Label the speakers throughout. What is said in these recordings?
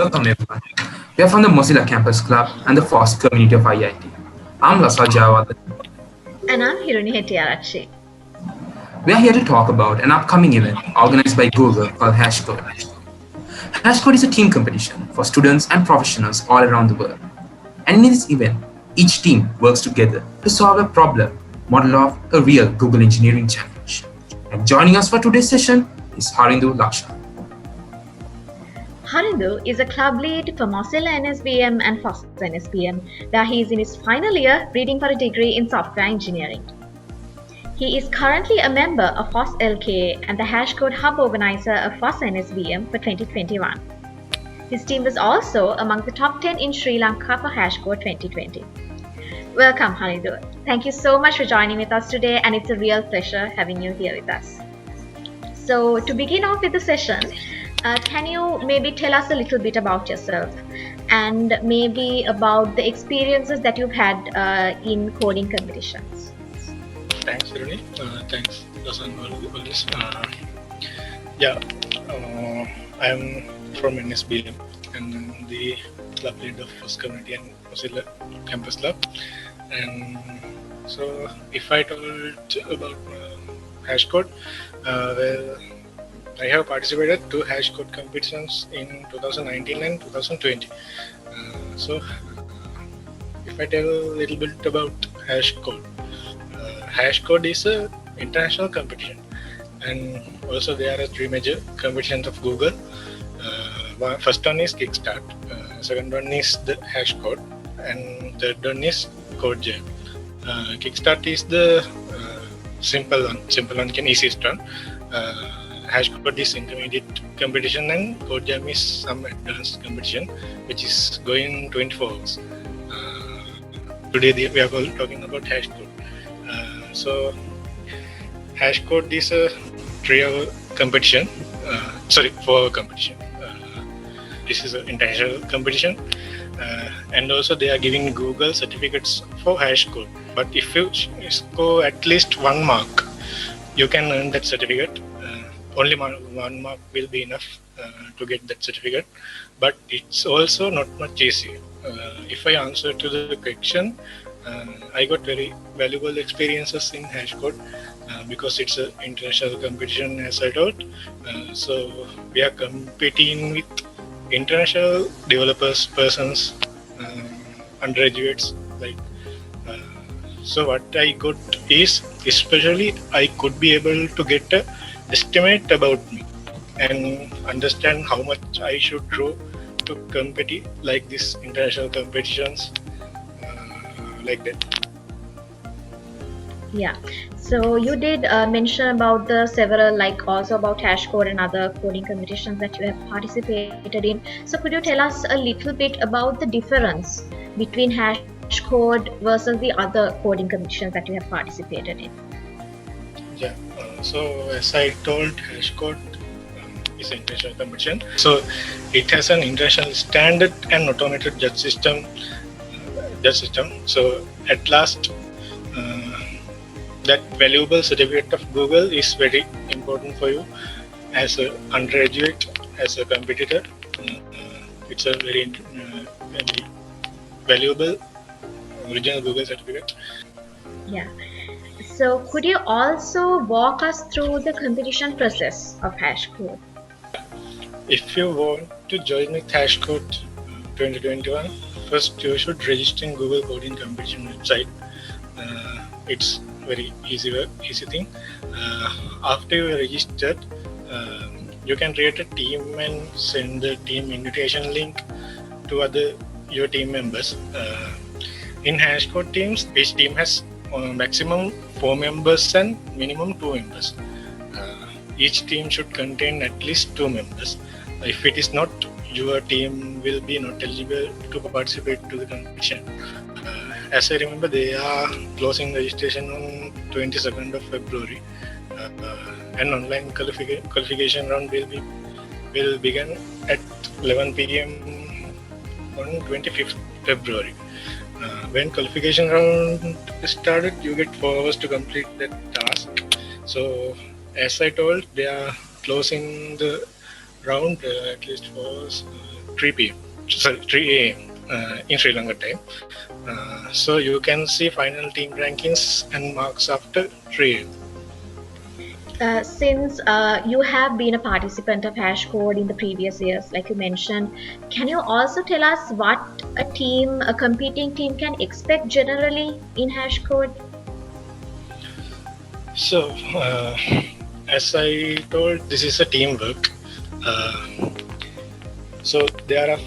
Speaker 1: Welcome everyone. We are from the Mozilla Campus Club and the FOSS community of IIT. I'm Lasal Jayawardena.
Speaker 2: And I'm Hiruni Hettiarachchi.
Speaker 1: We are here to talk about an upcoming event organized by Google called Hashcode. Hashcode is a team competition for students and professionals all around the world. And in this event, each team works together to solve a problem model of a real Google engineering challenge. And joining us for today's session is Harindu Lakshan.
Speaker 2: Harindu is a club lead for Mozilla NSBM and FOSS NSBM, where he is in his final year reading for a degree in software engineering. He is currently a member of FOSS LK and the Hashcode Hub organizer of FOSS NSBM for 2021. His team was also among the top 10 in Sri Lanka for Hashcode 2020. Welcome, Harindu. Thank you so much for joining with us today, and it's a real pleasure having you here with us. So, to begin off with the session, can you maybe tell us a little bit about yourself and maybe about the experiences that you've had in coding competitions?
Speaker 3: Thanks, Hiruni. Thanks, Lasal, for all this. I'm from NSBM and I'm the club lead of FOSS community and Mozilla Campus Club. And so, if I told about Hashcode, well, I have participated 2 Hashcode competitions in 2019 and 2020. If I tell a little bit about Hashcode, Hashcode is an international competition, and also there are 3 major competitions of Google. First one is Kickstart, second one is the Hashcode, and third one is CodeJam. Kickstart is the simple one, easiest one. Hashcode is intermediate competition and CodeJam is some advanced competition which is going 24 hours. Today we are talking about Hashcode. So Hashcode is a 3-hour competition, 4-hour competition. This is an international competition, and also they are giving Google certificates for Hashcode. But if you score at least 1 mark, you can earn that certificate. Only 1 mark will be enough to get that certificate, but it's also not much easy. If I answer to the question, I got very valuable experiences in Hashcode because it's an international competition, as I told. So we are competing with international developers, persons, undergraduates. So what I got is, especially I could be able to get a estimate about me and understand how much I should grow to compete like this international competitions like that.
Speaker 2: Yeah, so you did mention about the several, also about Hashcode and other coding competitions that you have participated in. So could you tell us a little bit about the difference between Hashcode versus the other coding competitions that you have participated in?
Speaker 3: Yeah, so as I told, Hashcode is an international competition. So it has an international standard and automated judge system. So at last, that valuable certificate of Google is very important for you as an undergraduate, as a competitor. It's a very valuable original Google certificate.
Speaker 2: Yeah. So could you also walk us through the competition process of Hashcode?
Speaker 3: If you want to join with Hashcode 2021, first you should register in Google Coding Competition website. It's very easy thing. After you are registered, you can create a team and send the team invitation link to your team members. In Hashcode teams, each team has maximum 4 members and minimum 2 members. Each team should contain at least 2 members. If it is not, your team will be not eligible to participate to the competition. As I remember, they are closing registration on 22nd of February. An online qualification round will begin at 11 p.m. on 25th February. When qualification round started, you get 4 hours to complete that task. So as I told, they are closing the around at least was 3 p.m. Sorry, 3 a.m. In Sri Lanka time. So you can see final team rankings and marks after 3 a.m.
Speaker 2: Since you have been a participant of Hashcode in the previous years, like you mentioned, can you also tell us what a competing team can expect generally in Hashcode?
Speaker 3: So, as I told, this is a teamwork. So there are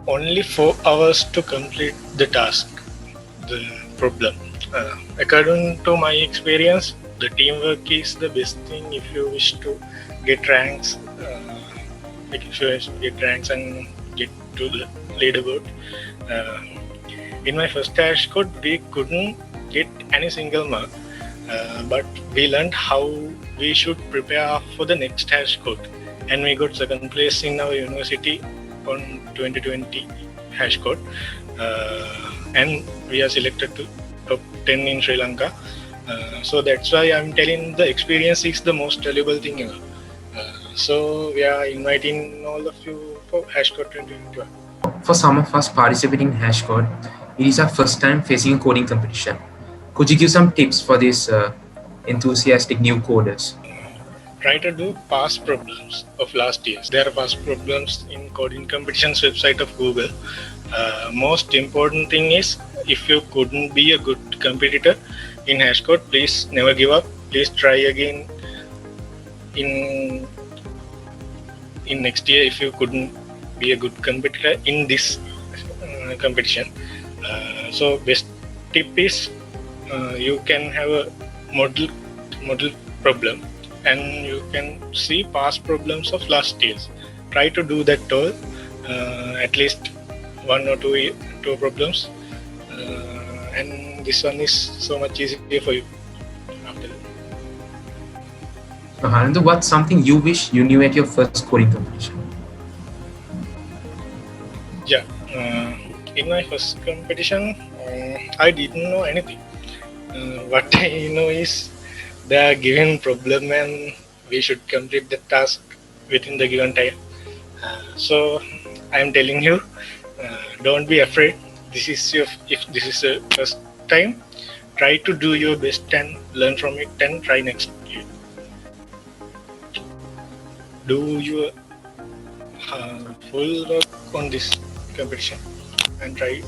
Speaker 3: only 4 hours to complete the task, the problem. According to my experience, the teamwork is the best thing if you wish to get ranks, and get to the leaderboard. In my first Hashcode, we couldn't get any single mark, but we learned how we should prepare for the next Hashcode, and we got second place in our university on 2020 Hashcode, and we are selected to top 10 in Sri Lanka. So that's why I'm telling the experience is the most valuable thing ever. So we are inviting all of you for Hashcode 2021.
Speaker 1: For some of us participating in Hashcode, it is our first time facing a coding competition. Could you give some tips for these enthusiastic new coders?
Speaker 3: Try to do past problems of last years. There are past problems in coding competitions website of Google. Most important thing is, if you couldn't be a good competitor in Hashcode, please never give up. Please try again in next year if you couldn't be a good competitor in this competition. So best tip is, you can have a model problem, and you can see past problems of last years. Try to do that all, at least 1 or 2 problems, and this one is so much easier for you after that.
Speaker 1: So, Harindu, what's something you wish you knew at your first coding competition?
Speaker 3: Yeah, in my first competition, I didn't know anything. What I know is they are given problem and we should complete the task within the given time. So I am telling you, don't be afraid. If this is your first time, try to do your best and learn from it and try next year. Do your full work on this competition and try.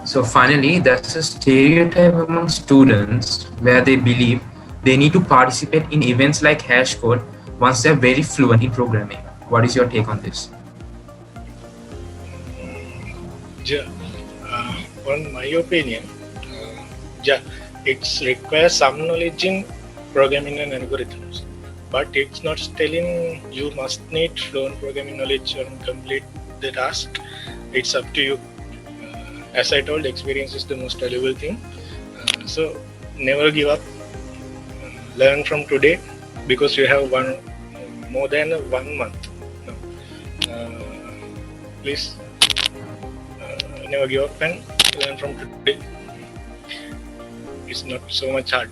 Speaker 1: So finally, there's a stereotype among students where they believe they need to participate in events like Hashcode once they're very fluent in programming. What is your take on this?
Speaker 3: Yeah, on my opinion, it requires some knowledge in programming and algorithms, but it's not telling you must need fluent programming knowledge and complete the task. It's up to you. As I told, experience is the most valuable thing. So never give up. Learn from today, because you have more than 1 month. Please never give up and learn from today. It's not so much hard.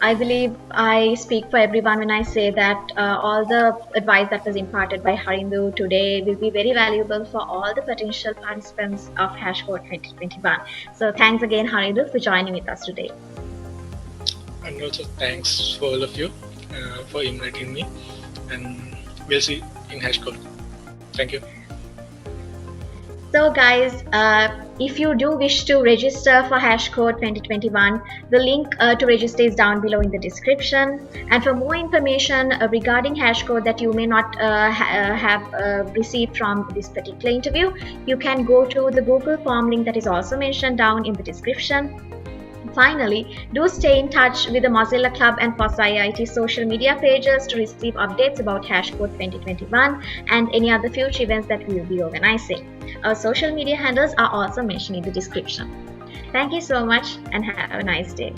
Speaker 2: I believe I speak for everyone when I say that all the advice that was imparted by Harindu today will be very valuable for all the potential participants of Hashcode 2021. So thanks again, Harindu, for joining with us today.
Speaker 3: And also thanks for all of you for inviting me, and we'll see in Hashcode. Thank you.
Speaker 2: So guys, if you do wish to register for Hashcode 2021, the link to register is down below in the description. And for more information regarding Hashcode that you may not have received from this particular interview, you can go to the Google form link that is also mentioned down in the description. Finally, do stay in touch with the Mozilla Club and FOSS IIT social media pages to receive updates about Hashcode 2021 and any other future events that we will be organizing. Our social media handles are also mentioned in the description. Thank you so much and have a nice day.